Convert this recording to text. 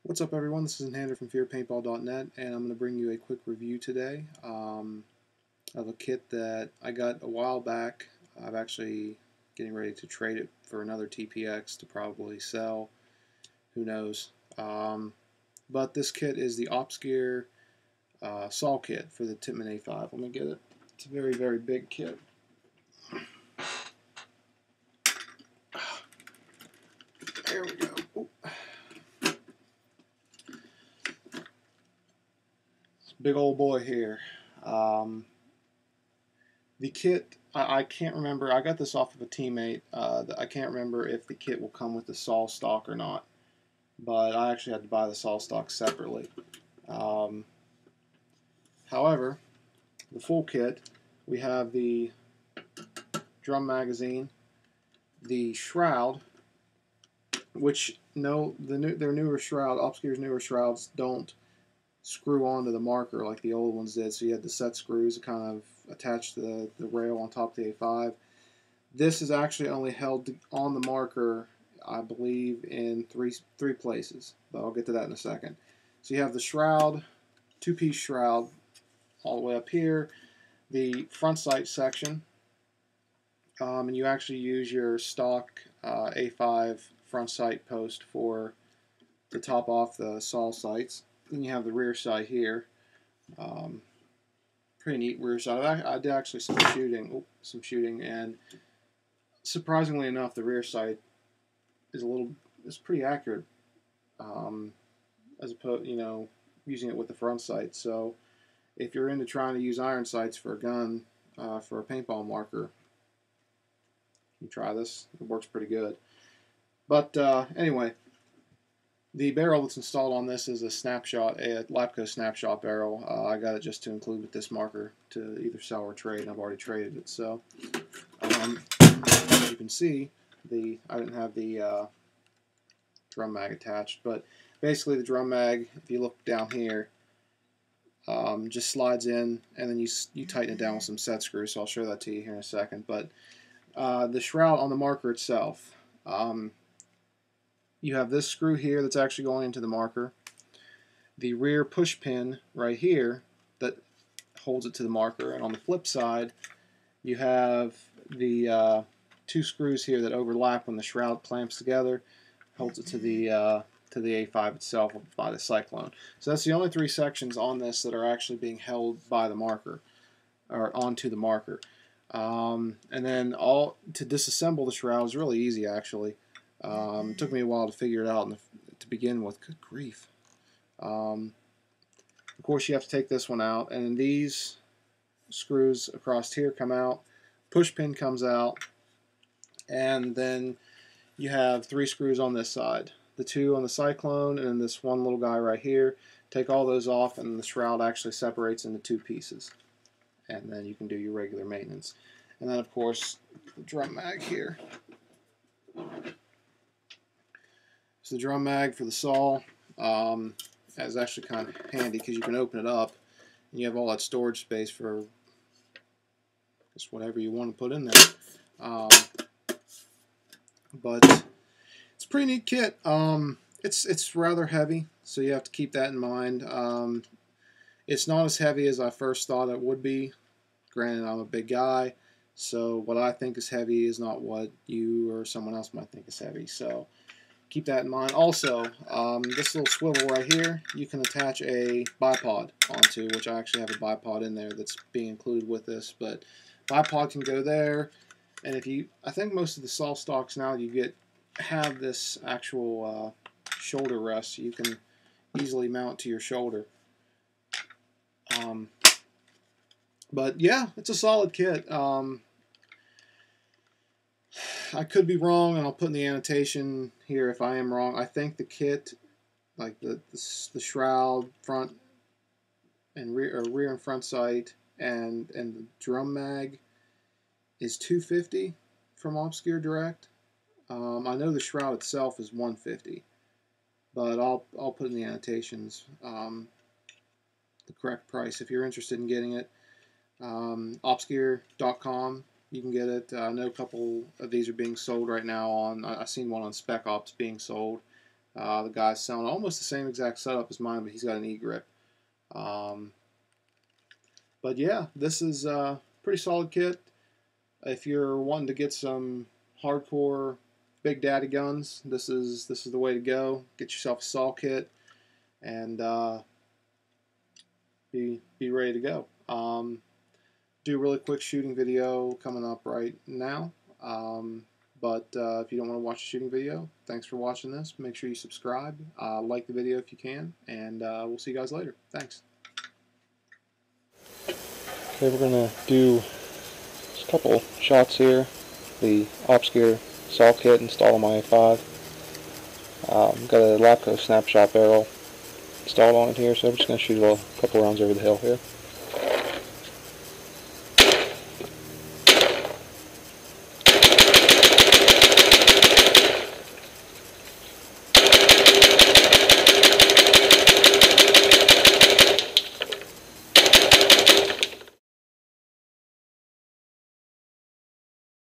What's up, everyone? This is Enhander from fearpaintball.net, and I'm going to bring you a quick review today of a kit that I got a while back. I'm actually getting ready to trade it for another TPX to probably sell. Who knows? But this kit is the OPSGEAR SAW kit for the Tippmann A5. Let me get it. It's a very, very big kit. There we go. Ooh. Big old boy here. The kit, I can't remember. I got this off of a teammate. I can't remember if the kit will come with the SAW stock or not, but I actually had to buy the SAW stock separately. However, the full kit, we have the drum magazine, the shroud, which their newer shroud, OPSGEAR's newer shrouds don't screw onto the marker like the old ones did, so you had the set screws that kind of attach the rail on top of the A5. This is actually only held on the marker, I believe, in three places, but I'll get to that in a second. So you have the shroud, two-piece shroud all the way up here, the front sight section, and you actually use your stock A5 front sight post to top off the SAW sights. Then you have the rear sight here. Pretty neat rear sight. I did actually some shooting, and surprisingly enough, the rear sight is pretty accurate, as opposed, using it with the front sight. So if you're into trying to use iron sights for a gun, for a paintball marker, you try this. It works pretty good. But anyway. The barrel that's installed on this is a Lapco snapshot barrel. I got it just to include with this marker to either sell or trade, and I've already traded it. So, as you can see, I didn't have the drum mag attached, but basically the drum mag, if you look down here, just slides in, and then you tighten it down with some set screws. So I'll show that to you here in a second. But the shroud on the marker itself. You have this screw here that's actually going into the marker. The rear push pin right here that holds it to the marker. And on the flip side, you have the two screws here that overlap when the shroud clamps together, holds it to the A5 itself by the cyclone. So that's the only three sections on this that are actually being held by the marker, or onto the marker. And then to disassemble the shroud is really easy, actually. It took me a while to figure it out to begin with. Good grief. Of course, you have to take this one out, and then these screws across here come out. Push pin comes out, and then you have three screws on this side. The two on the cyclone, and then this one little guy right here. Take all those off, and the shroud actually separates into two pieces. And then you can do your regular maintenance. And then, of course, the drum mag here. So the drum mag for the SAW is actually kind of handy because you can open it up and you have all that storage space for just whatever you want to put in there. But it's a pretty neat kit. It's rather heavy, so you have to keep that in mind. It's not as heavy as I first thought it would be. Granted, I'm a big guy, so what I think is heavy is not what you or someone else might think is heavy. So keep that in mind. Also, this little swivel right here, you can attach a bipod onto, which I actually have a bipod in there that's being included with this, but bipod can go there. And I think most of the SAW stocks now have this actual shoulder rest, so you can easily mount to your shoulder. But yeah, it's a solid kit. I could be wrong, and I'll put in the annotation here if I am wrong. I think the kit, like the shroud, front and rear and front sight, and the drum mag is $250 from OPSGEAR Direct. I know the shroud itself is $150, but I'll put in the annotations the correct price if you're interested in getting it. OPSGEAR.com. You can get it. I know a couple of these are being sold right now I've seen one on Spec Ops being sold. The guy's selling almost the same exact setup as mine, but he's got an E-grip. But yeah, this is a pretty solid kit. If you're wanting to get some hardcore Big Daddy guns, this is the way to go. Get yourself a SAW kit and be ready to go. Do a really quick shooting video coming up right now. But if you don't want to watch a shooting video, thanks for watching this. Make sure you subscribe, like the video if you can, and we'll see you guys later. Thanks. Okay, we're going to do just a couple shots here. The OPSGEAR SAW kit installed on my A5. Got a Lapco snapshot barrel installed on it here, so we're just going to shoot a couple rounds over the hill here.